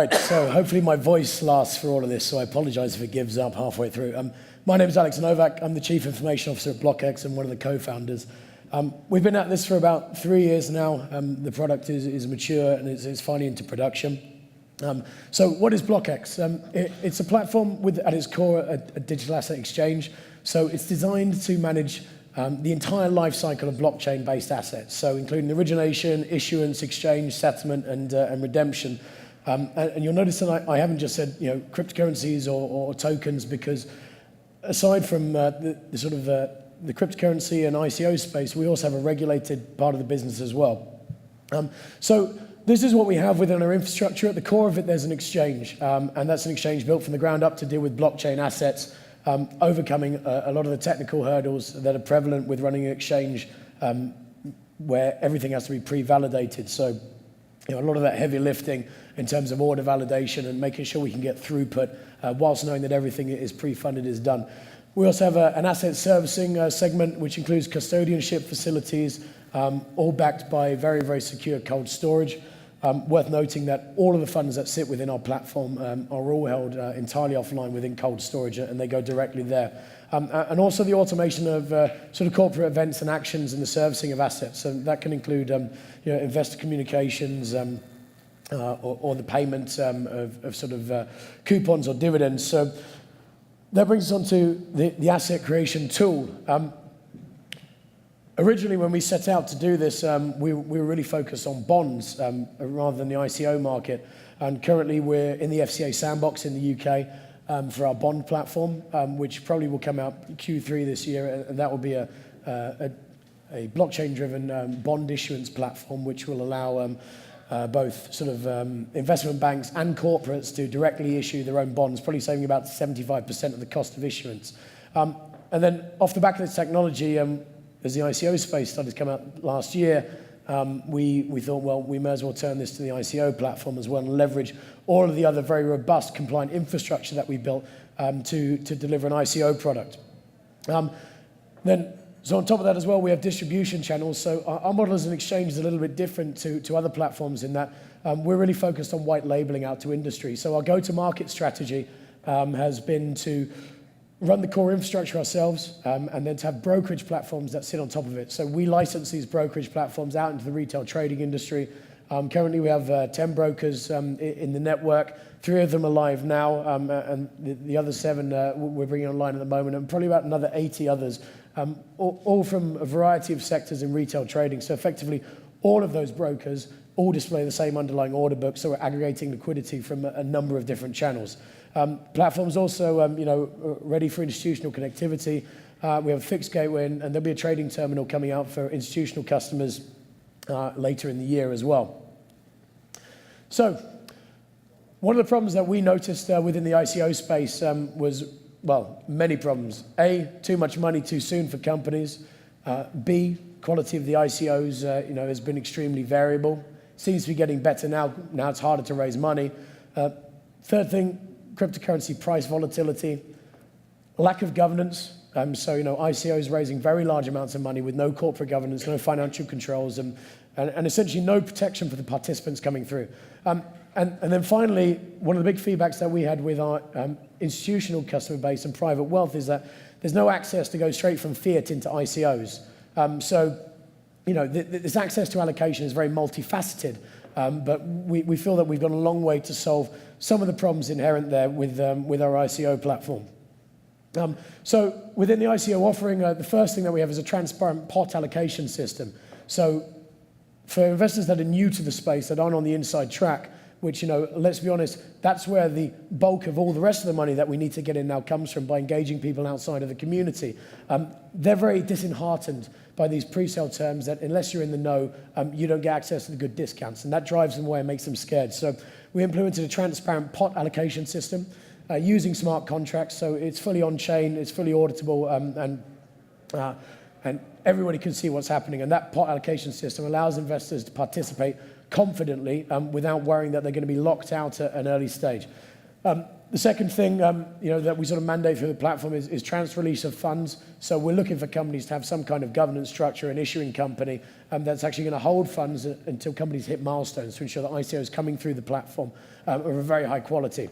Right, so hopefully my voice lasts for all of this, so I apologize if it gives up halfway through. My name is Nowak. I'm the Chief Information Officer at BlockX and one of the co-founders. We've been at this for about 3 years now. The product is mature and it's finally into production. So what is BlockX? It's a platform with, at its core, a digital asset exchange. So it's designed to manage the entire life cycle of blockchain-based assets, so including origination, issuance, exchange, settlement, and redemption. And you'll notice that I haven't just said cryptocurrencies or tokens, because aside from the cryptocurrency and ICO space, we also have a regulated part of the business as well. So this is what we have within our infrastructure. At the core of it, there's an exchange, and that's an exchange built from the ground up to deal with blockchain assets, overcoming a lot of the technical hurdles that are prevalent with running an exchange where everything has to be pre-validated. So a lot of that heavy lifting in terms of order validation and making sure we can get throughput whilst knowing that everything is pre-funded is done. We also have an asset servicing segment, which includes custodianship facilities, all backed by very, very secure cold storage. Worth noting that all of the funds that sit within our platform are all held entirely offline within cold storage, and they go directly there. And also the automation of sort of corporate events and actions and the servicing of assets. So that can include investor communications or the payment of sort of coupons or dividends. So that brings us on to the asset creation tool. Originally, when we set out to do this, we were really focused on bonds rather than the ICO market. And currently, we're in the FCA sandbox in the UK for our bond platform, which probably will come out Q3 this year. And that will be a blockchain-driven bond issuance platform, which will allow both sort of investment banks and corporates to directly issue their own bonds, probably saving about 75% of the cost of issuance. And then off the back of this technology, as the ICO space started to come out last year, we thought, well, we may as well turn this to the ICO platform as well and leverage all of the other very robust compliant infrastructure that we built to deliver an ICO product. So on top of that as well, we have distribution channels. So our model as an exchange is a little bit different to other platforms in that we're really focused on white labeling out to industry. So our go-to-market strategy has been to run the core infrastructure ourselves, and then to have brokerage platforms that sit on top of it. So we license these brokerage platforms out into the retail trading industry. Currently, we have 10 brokers in the network. 3 of them are live now, and the other 7 we're bringing online at the moment, and probably about another 80 others, all from a variety of sectors in retail trading. So effectively, all of those brokers all display the same underlying order book, so we're aggregating liquidity from a number of different channels. Platforms also, ready for institutional connectivity. We have a fixed gateway, and there'll be a trading terminal coming out for institutional customers later in the year as well. So, one of the problems that we noticed within the ICO space was, well, many problems. A, too much money too soon for companies. B, quality of the ICOs, has been extremely variable. Seems to be getting better now. Now it's harder to raise money. Third thing, cryptocurrency price volatility, lack of governance. So ICOs raising very large amounts of money with no corporate governance, no financial controls, and essentially no protection for the participants coming through. And then finally, one of the big feedbacks that we had with our institutional customer base and private wealth is that there's no access to go straight from fiat into ICOs. This access to allocation is very multifaceted, but we feel that we've gone a long way to solve some of the problems inherent there with our ICO platform. So within the ICO offering, the first thing that we have is a transparent pot allocation system. So for investors that are new to the space, that aren't on the inside track, which, let's be honest, that's where the bulk of all the rest of the money that we need to get in now comes from, by engaging people outside of the community. They're very disheartened by these pre-sale terms that unless you're in the know, you don't get access to the good discounts, and that drives them away and makes them scared. So we implemented a transparent pot allocation system using smart contracts, so it's fully on-chain, it's fully auditable, and everybody can see what's happening. And that pot allocation system allows investors to participate confidently without worrying that they're going to be locked out at an early stage. The second thing that we sort of mandate through the platform is transfer release of funds. So we're looking for companies to have some kind of governance structure, an issuing company that's actually going to hold funds until companies hit milestones to ensure that ICOs coming through the platform are of very high quality.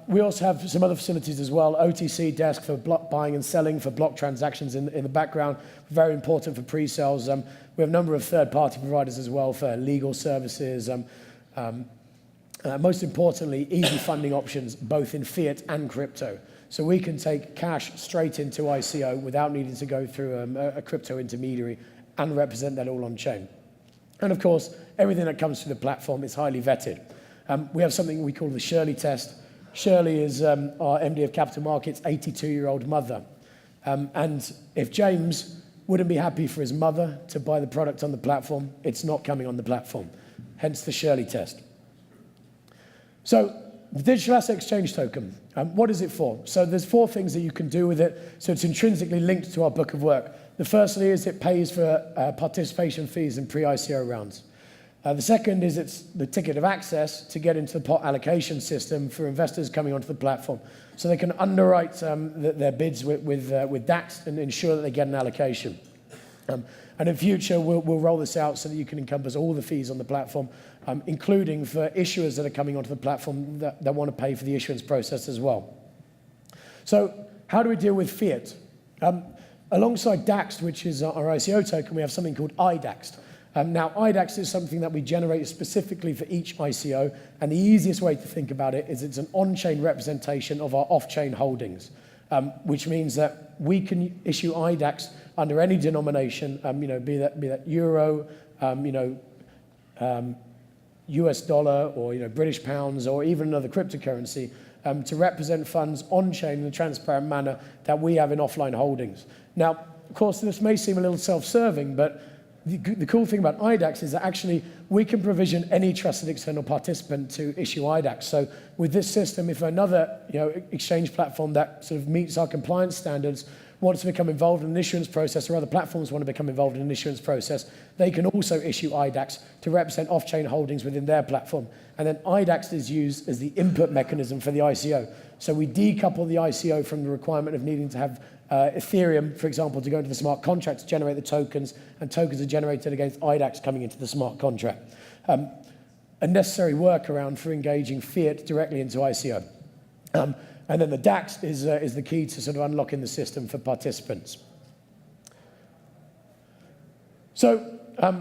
We also have some other facilities as well, OTC desk for block buying and selling, for block transactions in the background, very important for pre-sales. We have a number of third-party providers as well for legal services. Most importantly, easy funding options, both in fiat and crypto. So we can take cash straight into ICO without needing to go through a crypto intermediary and represent that all on chain. And of course, everything that comes through the platform is highly vetted. We have something we call the Shirley test. Shirley is our MD of Capital Markets, 82-year-old mother. And if James wouldn't be happy for his mother to buy the product on the platform, it's not coming on the platform. Hence the Shirley test. So the digital asset exchange token, what is it for? So there's 4 things that you can do with it. So it's intrinsically linked to our book of work. The firstly is it pays for participation fees in pre-ICO rounds. The second is it's the ticket of access to get into the pot allocation system for investors coming onto the platform. So they can underwrite their bids with DAX and ensure that they get an allocation. And in future, we'll roll this out so that you can encompass all the fees on the platform, including for issuers that are coming onto the platform that want to pay for the issuance process as well. So how do we deal with fiat? Alongside DAX, which is our ICO token, we have something called IDAX. Now, IDAX is something that we generate specifically for each ICO, and the easiest way to think about it is it's an on-chain representation of our off-chain holdings, which means that we can issue IDAX under any denomination, be that euro, US dollar, or British pounds, or even another cryptocurrency, to represent funds on-chain in a transparent manner that we have in offline holdings. Now, of course, this may seem a little self-serving, but the cool thing about IDAX is that actually we can provision any trusted external participant to issue IDAX. So with this system, if another exchange platform that sort of meets our compliance standards wants to become involved in an issuance process, or other platforms want to become involved in an issuance process, they can also issue IDAX to represent off-chain holdings within their platform. And then IDAX is used as the input mechanism for the ICO. So we decouple the ICO from the requirement of needing to have Ethereum, for example, to go into the smart contract to generate the tokens, and tokens are generated against IDAX coming into the smart contract. A necessary workaround for engaging fiat directly into ICO. And then the DAX is the key to sort of unlocking the system for participants. So how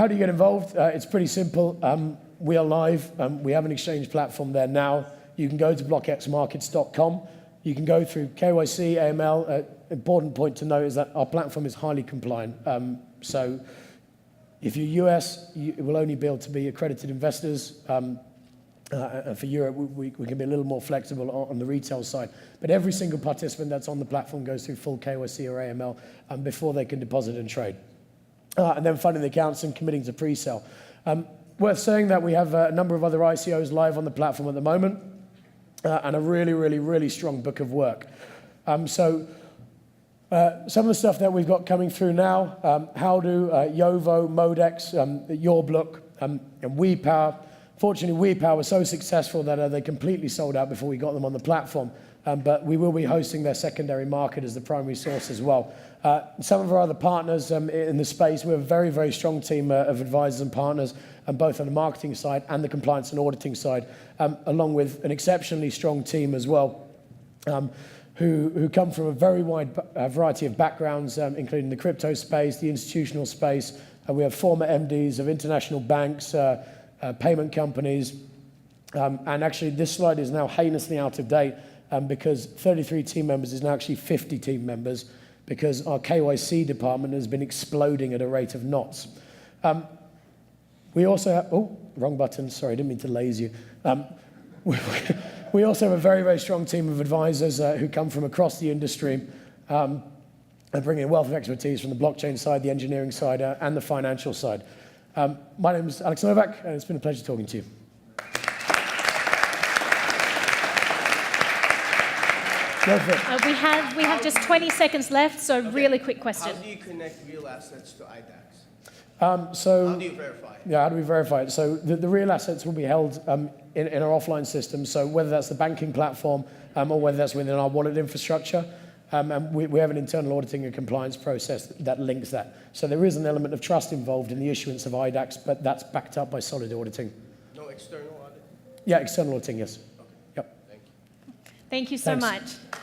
do you get involved? It's pretty simple. We are live. We have an exchange platform there now. You can go to blockxmarkets.com. You can go through KYC, AML. Important point to note is that our platform is highly compliant. So if you're US, you will only be able to be accredited investors. And for Europe, we can be a little more flexible on the retail side. But every single participant that's on the platform goes through full KYC or AML before they can deposit and trade. And then funding the accounts and committing to pre-sale. Worth saying that we have a number of other ICOs live on the platform at the moment, and a really, really, really strong book of work. Some of the stuff that we've got coming through now, Howdo, Yovo, Modex, YourBlock, and WePower. Fortunately, WePower was so successful that they completely sold out before we got them on the platform. But we will be hosting their secondary market as the primary source as well. Some of our other partners in the space, we have a very, very strong team of advisors and partners, both on the marketing side and the compliance and auditing side, along with an exceptionally strong team as well, who come from a very wide variety of backgrounds, including the crypto space, the institutional space. We have former MDs of international banks, payment companies, and actually this slide is now heinously out of date because 33 team members is now actually 50 team members, because our KYC department has been exploding at a rate of knots. We also have, oh, wrong button, sorry, I didn't mean to laze you. We also have a very, very strong team of advisors who come from across the industry and bring in a wealth of expertise from the blockchain side, the engineering side, and the financial side. My name is Alex Nowak, and it's been a pleasure talking to you. We have just 20 seconds left, so really quick question. How do you connect real assets to IDAX? So How do you verify it? yeah, how do we verify it? So the real assets will be held in our offline system. So whether that's the banking platform or whether that's within our wallet infrastructure, and we have an internal auditing and compliance process that links that. So there is an element of trust involved in the issuance of IDACs, but that's backed up by solid auditing. No external audit? Yeah, external auditing, yes. Okay. Yep. Thank you. Thank you so Thanks. much.